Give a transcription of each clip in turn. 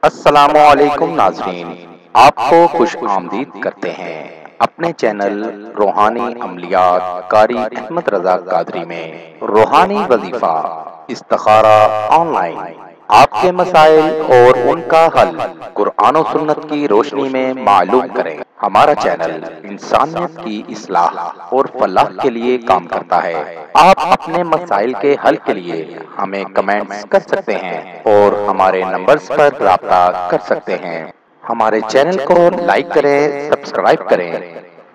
السلام علیکم ناظرین، آپ کو خوش آمدید کرتے ہیں اپنے چینل روحانی عملیات قاری احمد رضا قادری میں۔ روحانی وظیفہ استخارہ آن لائن، آپ کے مسائل اور ان کا حل قرآن و سنت کی روشنی میں معلوم کریں۔ ہمارا چینل انسانیت کی اصلاح اور فلاح کے لیے کام کرتا ہے۔ آپ اپنے مسائل کے حل کے لیے ہمیں کمنٹس کر سکتے ہیں اور ہمارے نمبرز پر رابطہ کر سکتے ہیں۔ ہمارے چینل کو لائک کریں، سبسکرائب کریں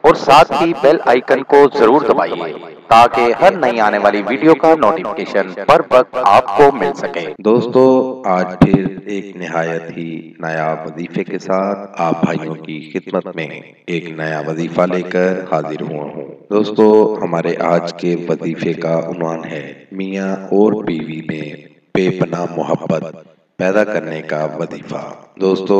اور ساتھ ہی بیل آئیکن کو ضرور دبائیے تاکہ ہر نئی آنے والی ویڈیو کا نوٹیفیکیشن بر وقت آپ کو مل سکے۔ دوستو، آج پھر ایک نہایت ہی نیا وظیفے کے ساتھ آپ بھائیوں کی خدمت میں ایک نیا وظیفہ لے کر حاضر ہوا ہوں۔ دوستو، ہمارے آج کے وظیفے کا عنوان ہے میاں اور بیوی میں بے پناہ محبت پیدا کرنے کا وظیفہ۔ دوستو،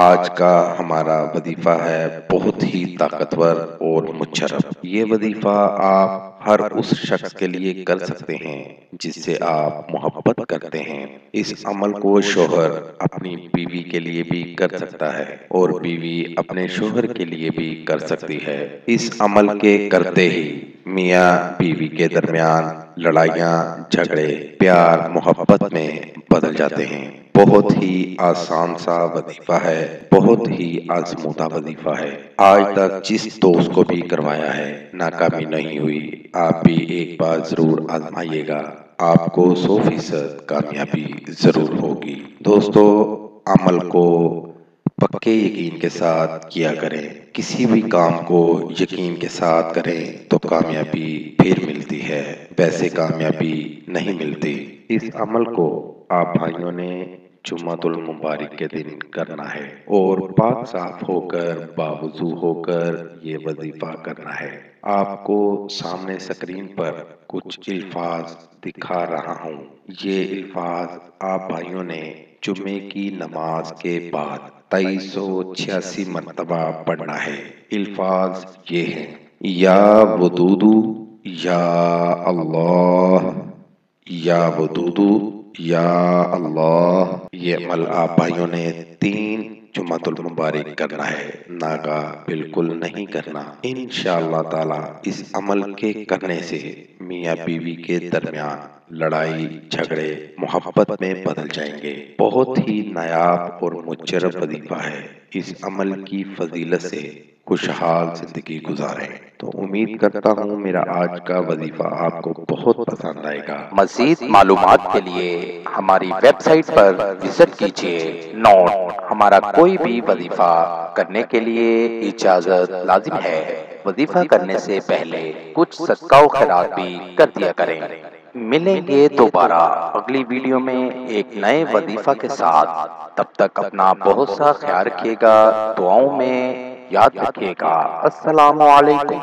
آج کا ہمارا وظیفہ ہے بہت ہی طاقتور اور مشرف۔ یہ وظیفہ آپ ہر اس شخص کے لیے کر سکتے ہیں جس سے آپ محبت کرتے ہیں۔ اس عمل کو شوہر اپنی بیوی کے لیے بھی کر سکتا ہے اور بیوی اپنے شوہر کے لیے بھی کر سکتی ہے۔ اس عمل کے کرتے ہی میاں بیوی کے درمیان لڑائیاں، جھگڑے، پیار محبت میں بدل جاتے ہیں۔ بہت ہی آسان سا وظیفہ ہے، بہت ہی آزمودہ وظیفہ ہے۔ آج تک جس دوست کو بھی کروایا ہے ناکامی نہیں ہوئی، آپ بھی ایک بار ضرور آزمائیے گا، آپ کو 100% کامیابی ضرور ہوگی۔ دوستو، عمل کو پکے یقین کے ساتھ کیا کریں۔ کسی بھی کام کو یقین کے ساتھ کریں تو کامیابی پھر ملتی ہے، ویسے کامیابی نہیں ملتی۔ اس عمل کو آپ بھائیوں نے جمعۃ المبارک کے دن کرنا ہے اور پاک صاف ہو کر باوضو ہو کر یہ وظیفہ کرنا ہے۔ آپ کو سامنے اسکرین پر کچھ الفاظ دکھا رہا ہوں۔ یہ الفاظ آپ بھائیوں نے جمعے کی نماز کے بعد 2386 مرتبہ پڑھنا ہے۔ الفاظ یہ ہیں: یا ودودو، یا اللہ، یا ودودو، یا اللہ۔ یہ عمل آپ بھائیوں نے 3 جمعۃ المبارک کرنا ہے، ناگا بالکل نہیں کرنا۔ انشاءاللہ تعالی اس عمل کے کرنے سے میاں بیوی کے درمیان لڑائی جھگڑے محبت میں بدل جائیں گے۔ بہت ہی نایاب اور مشرف وظیفہ ہے۔ اس عمل کی فضیلت سے خوشحال زندگی گزاریں۔ تو امید کرتا ہوں میرا آج کا وظیفہ آپ کو بہت پسند آئے گا۔ مزید معلومات کے لیے ہماری ویب سائٹ پر وزٹ کیجیے۔ نوٹ: ہمارا کوئی بھی وظیفہ کرنے کے لیے اجازت لازم ہے۔ وظیفہ کرنے سے پہلے کچھ صدقہ و خیرات بھی کر دیا کریں۔ ملیں گے دوبارہ اگلی ویڈیو میں ایک نئے وظیفہ کے ساتھ۔ تب تک اپنا بہت سا خیال رکھیے گا، دعاؤں میں یاد رکھیے گا۔ السلام علیکم۔